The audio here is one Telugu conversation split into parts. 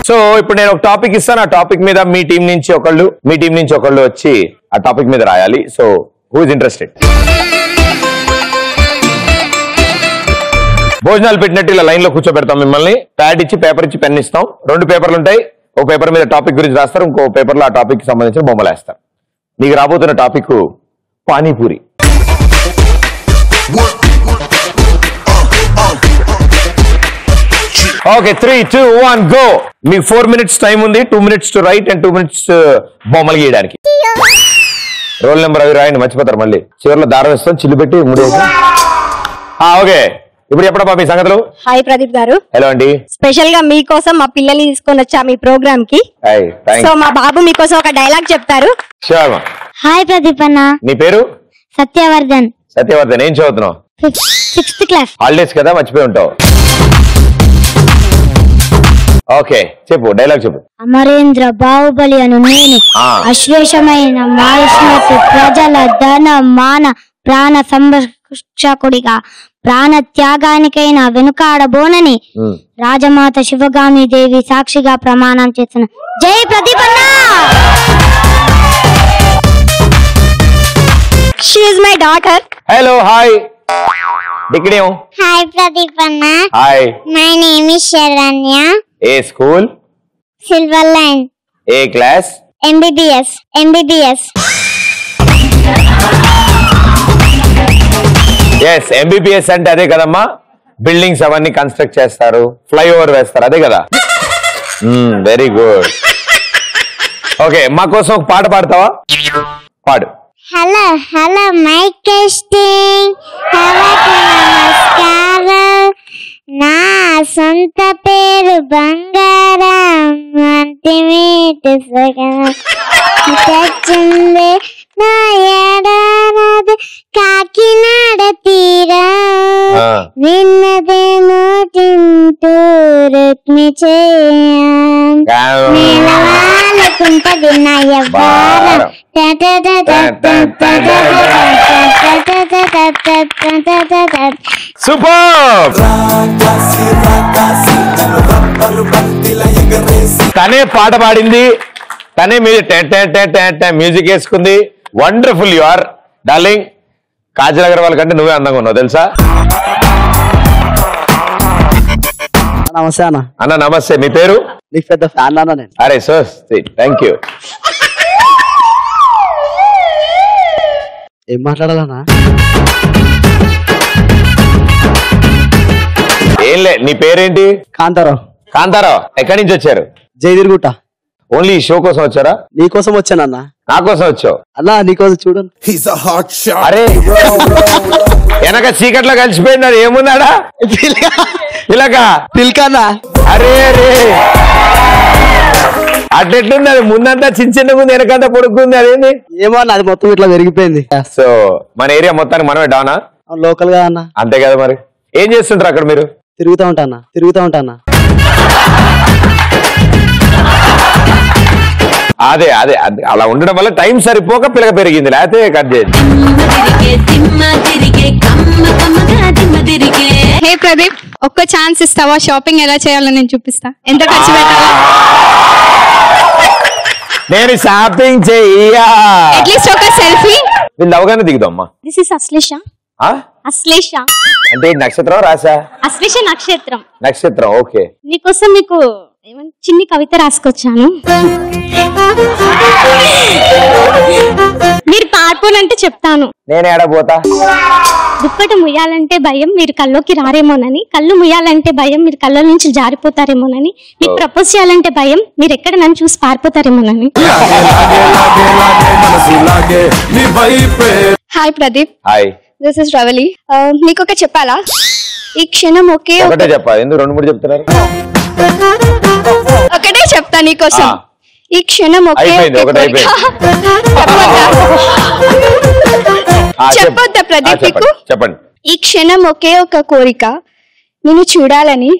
సో ఇప్పుడు నేను ఒక టాపిక్ ఇస్తాను, ఆ టాపిక్ మీద మీ టీం నుంచి ఒకళ్ళు వచ్చి ఆ టాపిక్ మీద రాయాలి. So who is interested? భోజనాలు పెట్టినట్టు ఇలా లైన్ లో కూర్చోబెడతాం మిమ్మల్ని. ప్యాడ్ ఇచ్చి పేపర్ ఇచ్చి పెన్ ఇస్తాం. 2 పేపర్లు ఉంటాయి. ఒక పేపర్ మీద టాపిక్ గురించి రాస్తారు, ఇంకో పేపర్ లో ఆ టాపిక్ కి సంబంధించిన బొమ్మలు వేస్తారు. మీకు రాబోతున్న టాపిక్ పానీపూరి. Okay, 3, 2, 1 go. మీకు 4 minutes టైం ఉంది. 2 minutes to right and 2 minutes బొమ్మలు గీయడానికి. రోల్ నెంబర్ అవి రాయండి, మర్చిపోతారు మళ్ళీ. చివరిలో దారం వేస్తాం, చిల్లు పెట్టి ముడేసి. ఓకే, ఇప్పుడు ఎప్పుడబ్బా మీ సంగతులు? హాయ్ ప్రదీప్ గారు. హలో అండి. స్పెషల్ గా మీకోసం మా పిల్లల్ని తీసుకొని వచ్చా మీ ప్రోగ్రామ్ కి. సో మా బాబు మీకోసం ఒక డైలాగ్ చెప్తారు. హాయ్ ప్రదీప్ అన్న. నీ పేరు? సత్యవర్ధన్. సత్యవర్ధన్, ఏం చదువుతున్నావు? 6th class. హాలిడేస్ కదా, మర్చిపోయి ఉంటావు. ఓకే, చెప్పు, డైలాగ్ చెప్పు. అమరేంద్ర బాహుబలి అను నేను అశ్వేషమైన మాయుష్మతి ప్రజల ధన మాన ప్రాణ సంరక్షకుడిగా ప్రాణ త్యాగానికైనా వెనుకాడబోనని రాజమాత శివగామి దేవి సాక్షిగా ప్రమాణం చేసిన. జై ప్రదీప్ అన్న. She is my daughter. Hello, hi. దిక్కడేం? హాయ్ ప్రదీప్ అన్న. Hi. My name is Sharanya. ఏ స్కూల్? Silver line. ఏ క్లాస్? MBBS. ఎస్, MBBS అంటే అదే కదమ్మా. బిల్డింగ్స్ అవన్నీ కన్స్ట్రక్ట్ చేస్తారు, ఫ్లైఓవర్ వేస్తారు, అదే కదా. Very good. ఓకే, మా కోసం ఒక పాట పాడతావా? పాడు. Hello mic testing. నమస్కారం. నా సొంత పేరు బంగారం. అల్టిమేట్ తెచ్చింది నా ఏడాది కాకినాడ తీరం. విన్నదేమో తింటూ రుక్మి చేయాలకుంటది నా వ్యవహారం. సూపర్. తనే పాట పాడింది, తనే మీరు మ్యూజిక్ వేసుకుంది. Wonderful you are darling. Kajal Aggarwal కంటే నువ్వే అందంగా ఉన్నావు తెలుసా. నమస్తే అన్న. అన్న నమస్తే. మీ పేరు? నీకు పెద్ద ఫ్యాన్ అన్న నేను. అరే సో స్వీట్, థ్యాంక్ యూ. ఏం మాట్లాడాలన్నా? ఏం లే, నీ పేరేంటి? కాంతారావు. కాంతారావు, ఎక్కడి నుంచి వచ్చారు? జైదిరుగుట్ట. ఓన్లీ ఈ షో కోసం వచ్చారా? నీకోసం వచ్చానన్నా. నా కోసం వచ్చావు? అన్నా నీకోసం చూడండి. అరే వెనక చీకట్లో కలిసిపోయింది, అది ఏమున్నాడా? ఇలాగా పిల్కన్నా. అరే అరే అట్లెట్లుంది, అది ముందంతా చిన్నగా ఉంది, వెనకంతా పొడుగుంది, అదేంది? ఏమో అన్న, అది మొత్తం ఇట్లా పెరిగిపోయింది. సో మన ఏరియా మొత్తానికి మనమే డానా? లోకల్ గా అన్న. అంతే కదా. మరి ఏం చేస్తుంటారు అక్కడ మీరు? తిరుగుతా ఉంటానా. అదే అదే అలా ఉండడం వల్ల టైం సరిపోక పిల్లక పెరిగింది, లేకపోతే కట్ చేయండి. హే ప్రదీప్, ఒక్క ఛాన్స్ ఇస్తావా? షాపింగ్ ఎలా చేయాలో నేను చూపిస్తా. ఎంత ఖర్చు పెట్టాలా? నేను షాపింగ్ చెయ్యా. అట్లీస్ట్ ఒక సెల్ఫీ. వీళ్ళు అవగానే దిగుదామ్మా. This is Ashlesha. అశ్లేష అంటే నక్షత్రం రాసా? అశ్లేష నక్షత్రం. నక్షత్రం, ఓకే. నీకోసం మీకు చిన్ని కవిత రాసుకొచ్చాను. మీరు పాడుకోనంటే చెప్తాను. నేను ఏడపోతా. దుప్పటి ముయ్యాలంటే భయం, మీరు కల్లోకి రారేమోనని. కళ్ళు ముయ్యాలంటే భయం, మీరు కళ్ళ నుంచి జారిపోతారేమోనని. మీకు ప్రపోజ్ చేయాలంటే భయం, మీరు ఎక్కడ నన్ను చూసి పారిపోతారేమోనని. Hi Pradeep. Hi. This is Ravali. మీకు ఒక చెప్పాలా? ఈ క్షణం ఒకటే చెప్పాలి, ఎందుకు 2, 3 చెప్తున్నారు? ఒకటే చెప్తా నీకోసం. ఈ క్షణం చెప్పొద్దా ప్రదీప్ మీకు? చెప్పండి. ఈ క్షణం ఒకే ఒక కోరిక, నిన్ను చూడాలని,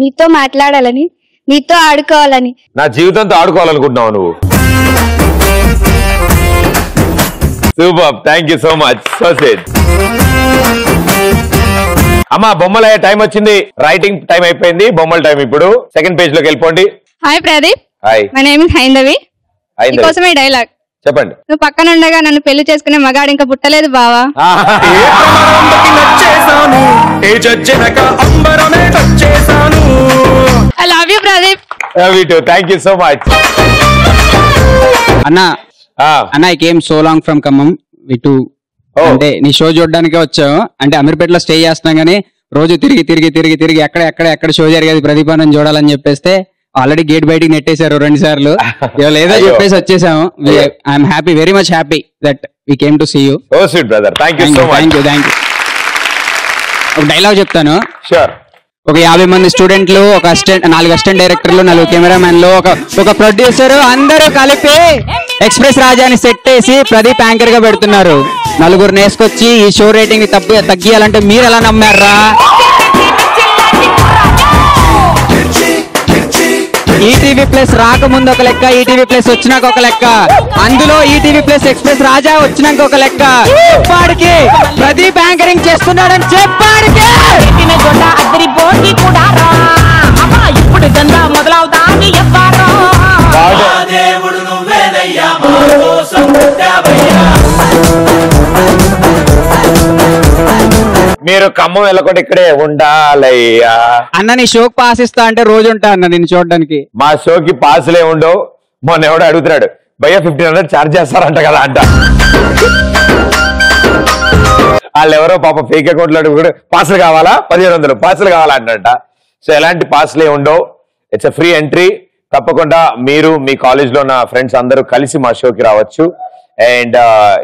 నీతో మాట్లాడాలని, నీతో ఆడుకోవాలని. నా జీవితంతో ఆడుకోవాలనుకుంటున్నావు నువ్వు. Super, thank you so much. So sweet. అమ్మా బొమ్మల టైం వచ్చింది, రైటింగ్ టైం అయిపోయింది, బొమ్మల టైం. ఇప్పుడు సెకండ్ పేజ్ లోకి వెళ్ళిపోండి. Hi Pradeep, hi. My name is Haindavi. Haindavi. నీకోసమే డైలాగ్. చెప్పండి. నువ్వు పక్కన ఉండగా నన్ను పెళ్లి చేసుకునే మగాడు ఇంకా పుట్టలేదు బావా. I love you Pradeep. Thank you so much అన్నా. అన్న I came so long from Khammam విటు. అంటే నీ షో చూడడానికే వచ్చాము. అంటే అమీర్పేటలో స్టే చేస్తున్నాం కానీ రోజు తిరిగి తిరిగి తిరిగి తిరిగి ఎక్కడ షో జరిగేది ప్రదీపాన్ని చూడాలని చెప్పేస్తే ఆల్రెడీ గేట్ బయటికి నెట్టేశారు 2 సార్లు. ఏదో చెప్పేసి వచ్చేసాము. I'm happy, very much happy that we came to see you. Oh sweet brother, thank you so much. Thank you. ఒక డైలాగ్ చెప్తాను. షూర్. ఒక 50 మంది స్టూడెంట్లు, ఒక 4 అసిస్టెంట్ డైరెక్టర్లు, 4 కెమెరామెన్లు, ఒక ప్రొడ్యూసర్ అందరూ కలిపి ఎక్స్ప్రెస్ రాజాని సెట్ చేసి ప్రదీప్ యాంకర్ గా పెడుతున్నారు. 4 నేసుకొచ్చి ఈ షో రేటింగ్ తగ్గియాలంటే మీరు ఎలా నమ్మారా? ఈటీవీ ప్లస్ రాకముందు ఒక లెక్క, ఈటీవీ ప్లస్ వచ్చినాక ఒక లెక్క, అందులో ఈటీవీ ప్లస్ ఎక్స్ప్రెస్ రాజా వచ్చినాక ఒక లెక్క. చెప్పాడికి ప్రదీప్ యాంకరింగ్ చేస్తున్నాడని చెప్పాడికి ఇప్పుడు మీరు ఖమ్మం వెళ్ళకుండా ఇక్కడే ఉండాలయ్యా. అన్న నీ షోకి పాస్ ఇస్తా అంటే రోజు ఉంటా అన్న నిన్ను చూడడానికి. మా షోకి పాసులే ఉండవు. మొన్న ఎవడో అడుగుతున్నాడు, భయ్యా 1500 ఛార్జ్ చేస్తారంట కదా అంట. వాళ్ళు ఎవరో పాప ఫేక్ అకౌంట్లు అడుగుతాడు, పాసులు కావాలా 1500 పాసులు కావాలా అంట. సో ఎలాంటి పాసులే ఉండవు. It's a free entry. తప్పకుండా మీరు మీ కాలేజ్ లో ఉన్న ఫ్రెండ్స్ అందరూ కలిసి మా షోకి రావచ్చు. అండ్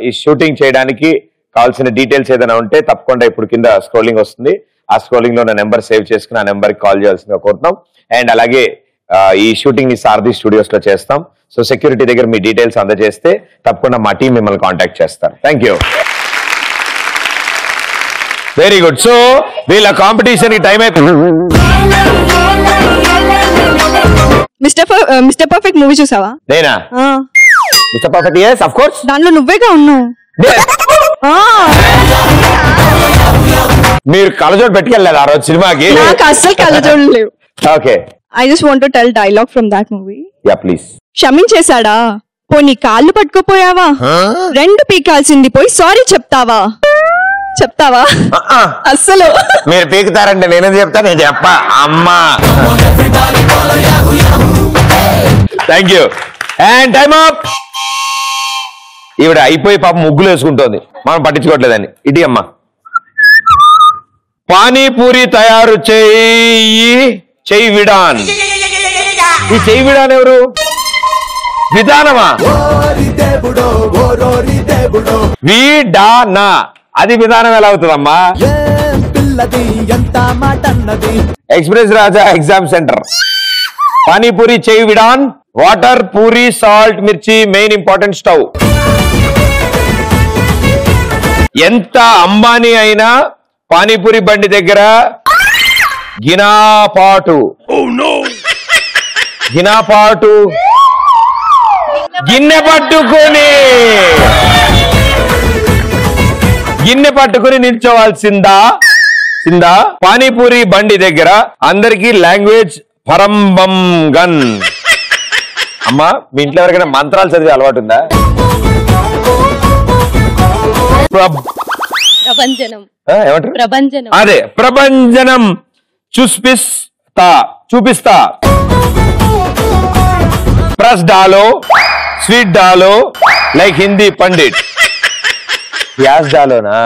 ఈ షూటింగ్ చేయడానికి కావాల్సిన డీటెయిల్స్ ఏదైనా ఉంటే తప్పకుండా ఇప్పుడు కింద స్క్రోలింగ్ వస్తుంది. ఆ స్క్రోలింగ్ లో నా నెంబర్ సేవ్ చేసుకుని ఆ నెంబర్ కి కాల్ చేయాల్సిందిగా కోరుతాం. అండ్ అలాగే ఈ షూటింగ్ ని సారథి స్టూడియోస్ లో చేస్తాం. సో సెక్యూరిటీ దగ్గర మీ డీటెయిల్స్ అందజేస్తే తప్పకుండా మా టీం మిమ్మల్ని కాంటాక్ట్ చేస్తారు. Thank you. Very good. So వీళ్ళ కాంపిటీషన్ కి టైం అయిపోయింది. మిస్టర్ పర్ఫెక్ట్ మూవీ చూసావా? నేనా? Mister perfect? yes of course. దాంట్లో నువ్వేగా ఉన్నావు. మీరు కళ్ళజోడు పెట్టుకెళ్ళలేదు ఆ రోజు సినిమాకి? నాకు అస్సలు కళ్ళజోడు లేవు. Okay. I just want to tell dialogue from that movie. Yeah please. క్షమించేశాడా? పోనీ కాళ్ళు పట్టుకోపోయావా? 2 పీకాల్సింది పోయి సారీ చెప్తావా? అస్సలు మీరు పీకుతారంటే నేనేం చెప్తా? నేను చెప్పా అమ్మా. Thank you. And time up. ఈవిడ అయిపోయి పాప ముగ్గులు వేసుకుంటోంది, మనం పట్టించుకోవట్లేదని. ఇటీ అమ్మా. పానీపూరి తయారు చెయ్యి విడాన్. ఈ చెయ్యి విడాన్ ఎవరు? విధానమా? విడానా. అది విధానం ఎలా అవుతుందమ్మా? ఎక్స్ప్రెస్ రాజా ఎగ్జామ్ సెంటర్. పానీపూరి చెయ్యి విడాన్. వాటర్, పూరి, సాల్ట్, మిర్చి, మెయిన్ ఇంపార్టెంట్ స్టవ్. ఎంత అంబానీ అయినా పానీపూరి బండి దగ్గర గినాపాటు గిన్నె పట్టుకుని నిల్చోవాల్సిందా? పానీపూరి బండి దగ్గర అందరికీ లాంగ్వేజ్ పరంబం గన్. అమ్మా, మీ ఇంట్లో ఎవరికైనా మంత్రాలు చదివే అలవాటు ఉందా? అదే ప్రభంజనం. చూపిస్తా. ప్రస్ డాలో, స్వీట్ డాలో, లైక్ హిందీ పండిట్. ప్యాజ్ డాలోనా?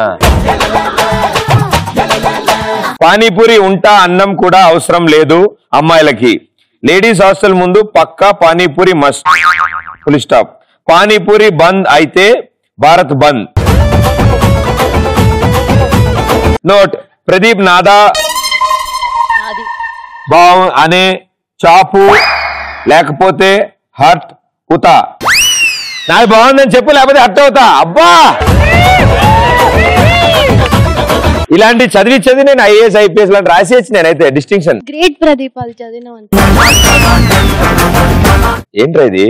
పానీపూరి ఉంటా అన్నం కూడా అవసరం లేదు అమ్మాయిలకి. లేడీస్ హాస్టల్ ముందు పక్కా panipuri must. Full stop. Panipuri bandh అయితే భారత్ బంద్. నోట్. ప్రదీప్ నాదా బావు అనే చాపు లేకపోతే హర్ట్ అవుతా. నాది బాగుందని చెప్పు, లేకపోతే హర్ట్ అవుతా. అబ్బా, ఇలాంటి చదివి నేను ఐఏఎస్ ఐపీఎస్ లాంటి రాసేసి నేనైతే డిస్టింక్షన్. గ్రేట్ ప్రదీప్, వాళ్ళు చదివిన ఏంట్రా ఇది?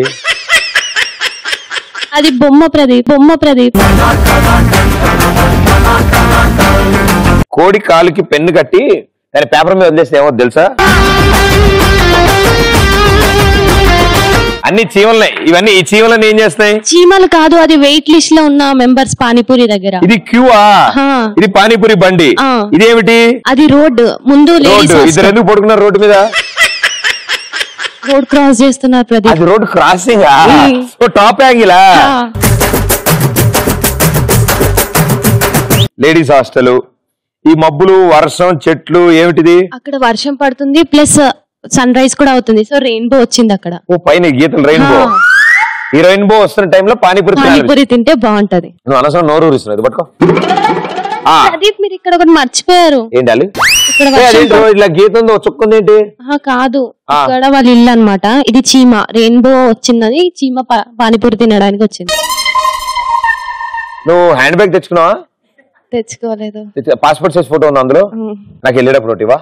అది బొమ్మ ప్రదీప్. కోడి కాలుకి పెన్ను కట్టి దాని పేపర్ మీద వదిలేస్తే ఏమో తెలుసా? అన్ని చీమలనే ఇవన్నీ. ఈ చీమలని ఏం చేస్తాయి? చీమలు కాదు, అది వెయిట్ లిస్ట్ లో ఉన్న మెంబర్స్ పానీపూరి దగ్గర. ఇది క్యూవా? ఇది పానీపూరి బండి. ఇదేమిటి? అది రోడ్ ముందు. ఇద్దరు ఎందుకు పడుకున్నారు రోడ్డు మీద? రోడ్ క్రాస్ చేస్తున్నారు ప్రదీప్. అది road crossing. Top angle. Ladies hostel. ఈ మబ్బులు, వర్షం, చెట్లు ఏమిటిది? అక్కడ వర్షం పడుతుంది ప్లస్ సన్ రైజ్ కూడా అవుతుంది. సో రెయిన్బో వచ్చింది అక్కడ. ఓ పైన గీతలు రెయిన్బో. ఈ రెయిన్బో వస్తున్న టైంలో పానీపూరి తింటే బాగుంటది. నువ్వు అనవసరం నోరు ఊరిస్తున్నావు. పట్టుకో. ప్రదీప్ మీరు ఇక్కడ ఒకటి మర్చిపోయారు. ఏంటి? ఇట్లా గీత ఉందో చుక్కుంది ఏంటి? కాదు, ఇక్కడ వాళ్ళ ఇల్లు అన్నమాట. ఇది చీమ. రెయిన్బో వచ్చిందని చీమ పానీపూరి తినడానికి వచ్చింది. నువ్వు హ్యాండ్ బ్యాగ్ తెచ్చుకున్నావా? తెచ్చుకోలేదు. పాస్పోర్ట్ సైజ్ ఫోటో ఉంది అందులో. నాకు వెళ్ళేటప్పుడు ఒకటివా?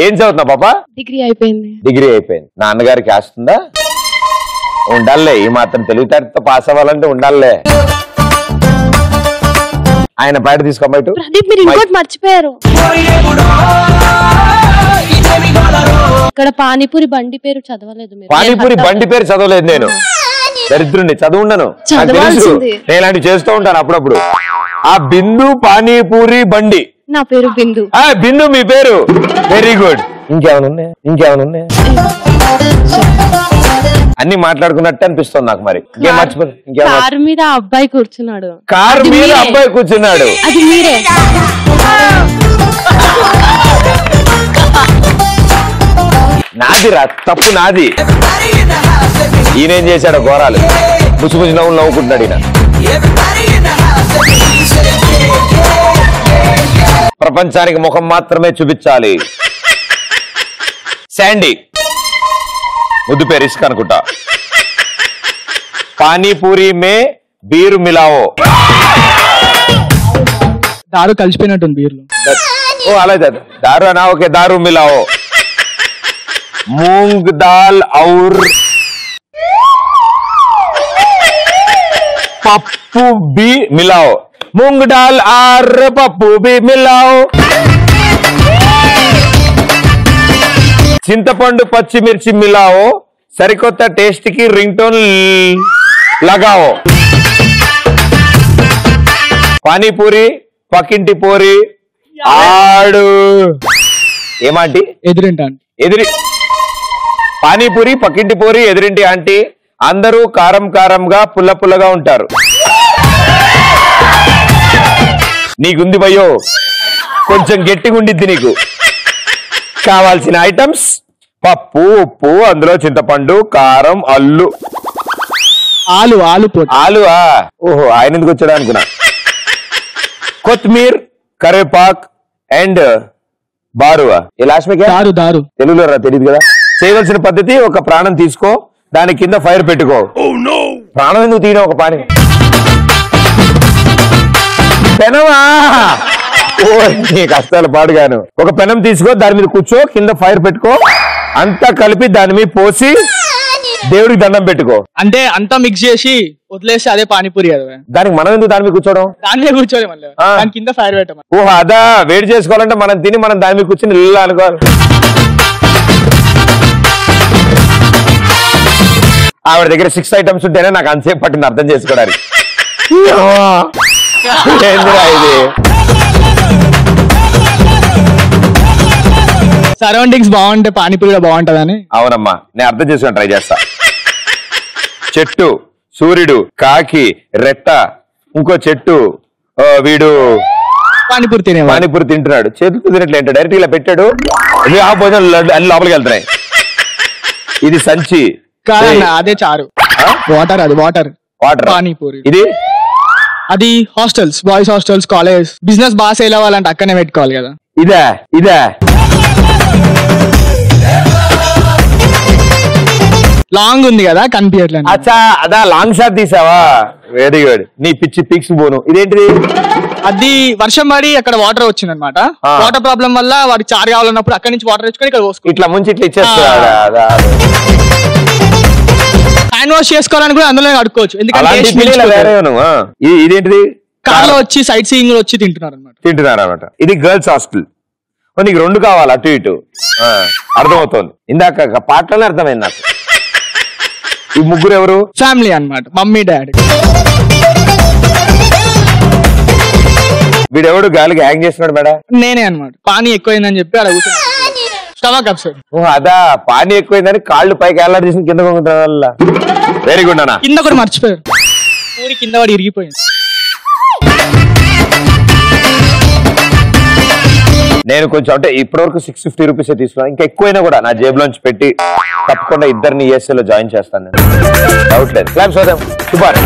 ఏం చదువుతున్నావు పాప? డిగ్రీ అయిపోయింది. డిగ్రీ అయిపోయింది. నా అన్నగారికి ఆస్తుందా? ఉండాలే. ఈ మాత్రం తెలివితేటతో పాస్ అవ్వాలంటే ఉండాలే. ఆయన బయట తీసుకో. బయట ప్రదీప్ మీరు ఇంకోటి మర్చిపోయారు. ఇక్కడ పానీపూరి బండి పేరు చదవలేదు. పానీపూరి బండి పేరు చదవలేదు నేను. దరిద్రుండి చదువుండను. నేను ఇలాంటి చేస్తూ ఉంటాను అప్పుడప్పుడు. ఆ బిందు పానీపూరి బండి. నా పేరు బిందు. బిందు మీ పేరు. Very good. ఇంకేమైనా ఉన్నాయి? అన్ని మాట్లాడుకున్నట్టు అనిపిస్తుంది నాకు. మరి కారు మీద అబ్బాయి కూర్చున్నాడు. కారు మీద అబ్బాయి కూర్చున్నాడు. అది మీరే. నాది రా, తప్పు నాది. ఈయనేం చేశాడు? ఘోరాలు ముసుముసి నవ్వులు నవ్వుకుంటున్నాడు ఈయన. ప్రపంచానికి ముఖం మాత్రమే చూపించాలి. శాండీ ముద్దు పేరు ఇసుక అనుకుంటా. పానీపూరి మే బీరు మిలావో. దారు కలిసిపోయినట్టుంది బీర్లు. ఓ అలాగే దారు అనా? ఓకే, దారు మిలావో. మూంగ్ దాల్ ఔర్ పప్పు బి మిలాओ. मूंग दाल और पप्पू भी मिलाओ. చింతపండు పచ్చిమిర్చి మిలాओ. సరికొత్త టేస్ట్ కి రింగ్ టోన్ లగాओ. పానీపూరి పక్కింటి పూరి ఆడు. ఏమాంటి? ఎదిరి. పానీపూరి పక్కింటి పూరి ఎదురింటి ఆంటీ. అందరూ కారం కారంగా పుల్ల పుల్లగా ఉంటారు. నీకుంది భయ్యో, కొంచెం గట్టిగా ఉండిద్ది నీకు. కావాల్సిన ఐటమ్స్ పప్పు, ఉప్పు, అందులో చింతపండు, కారం, ఆలు. ఓహో, ఆయన ఎందుకు వచ్చాడు అనుకున్నా. కొత్తిమీర్, కరివేపాక్ అండ్ బారువా. లాస్ట్ దారు తెలుగులో రా, తెలియదు కదా. చేయవలసిన పద్ధతి: ఒక ప్రాణం తీసుకో, దాని కింద ఫైర్ పెట్టుకో. ప్రాణం ఎందుకు తీయడం? ఒక పాని పెనమా? ఓ నీ కష్టాలు పాడుగాను. ఒక పెనం తీసుకో, దాని మీద కూర్చో, కింద ఫైర్ పెట్టుకో, అంతా కలిపి దాని మీద పోసి దేవుడికి దండం పెట్టుకో. అంటే అంతా మిక్స్ చేసి వదిలేసి అదే పానీపూరి. దానికి మనం ఎందుకు దాని మీద కూర్చోవడం? దాని మీద కూర్చోలే, మళ్ళీ కింద ఫైర్ పెట్టడం. ఓహో అదా, వేడి చేసుకోవాలంటే మనం తిని మనం దాని మీద కూర్చొని ఇల్లు అనుకోవాలి. ఆవిడ దగ్గర 6 ఐటమ్స్ ఉంటేనే నాకు అంతసేపు పట్టింది అర్థం చేసుకోవడానికి. ఏందిరా ఇది? సరౌండింగ్స్ బాగుంటే పానీపూరి కూడా బాగుంటదని. అవునమ్మా, నేను అర్థం చేసుకుని ట్రై చేస్తా. చెట్టు, సూర్యుడు, కాకి, రెట్ట, ఇంకో చెట్టు, వీడు పానీపూరి తింటున్నాడు. చేతులు తినట్లేదు, డైరెక్ట్ ఇలా పెట్టాడు. ఆ భోజనం అన్ని లోపలికి వెళ్తున్నాయి. ఇది సంచి. అదే చారు. వాటర్. అది వాటర్ పానీపూరి. ఇది అది hostels, boys hostels, college. Business బాగా సేల్ అవ్వాలంటే అక్కడనే పెట్టుకోవాలి కదా. ఇదే లాంగ్ ఉంది కదా, కనిపించట్లేదు. అచ్చా, అదా లాంగ్ షాట్ తీసావా? Very good. నీ పిచ్చి పిక్స్ పోను. ఇదేంటిది? అది వర్షం పడి అక్కడ వాటర్ వచ్చింది అనమాట. వాటర్ ప్రాబ్లం వల్ల వాడికి చారు కావాలన్నప్పుడు అక్కడి నుంచి వాటర్ తెచ్చుకొని ఇక్కడ పోసుకో. ఇట్లా ముంచి ఇట్లా ఇచ్చేస్తాడు. హ్యాండ్ వాష్ చేసుకోవాలని కూడా అందులో అడుకోవచ్చు. ఎందుకంటే ఇదేంటిది? కార్ లో వచ్చి సైట్ సీయింగ్ వచ్చి తింటున్నారు అనమాట. ఇది గర్ల్స్ హాస్టల్. నీకు 2 కావాలి అటు ఇటు. అర్థమవుతోంది. ఇందాక పాటలోనే అర్థమైంది నాకు. ఈ ముగ్గురు ఎవరు? ఫ్యామిలీ అన్నమాట, మమ్మీ డాడీ. వీడెవడు గాలికి హ్యాంగ్ చేస్తున్నాడు మేడం? నేనే అన్నమాట. పానీ ఎక్కువైందని చెప్పి అక్కడ కూర్చున్నా. Stomach upset. అదా పానీ ఎక్కువైందని కాళ్ళు పైకి ఏలాడి తీసిన కింద వల్ల. వెరీ గుడ్ అన్న. కింద కూడా మర్చిపోయారు, ఊరి కింద వాడు ఇరిగిపోయింది. నేను కొంచెం అంటే ఇప్పటివరకు 650 రూపీస్ తీసుకున్నాను. ఇంకా ఎక్కువైనా కూడా నా జేబులోంచి పెట్టి తప్పకుండా ఇద్దరిని ESL లో జాయిన్ చేస్తాను. నేను డౌట్ లేదు. క్లాప్స్ చూద్దాం. సూపర్.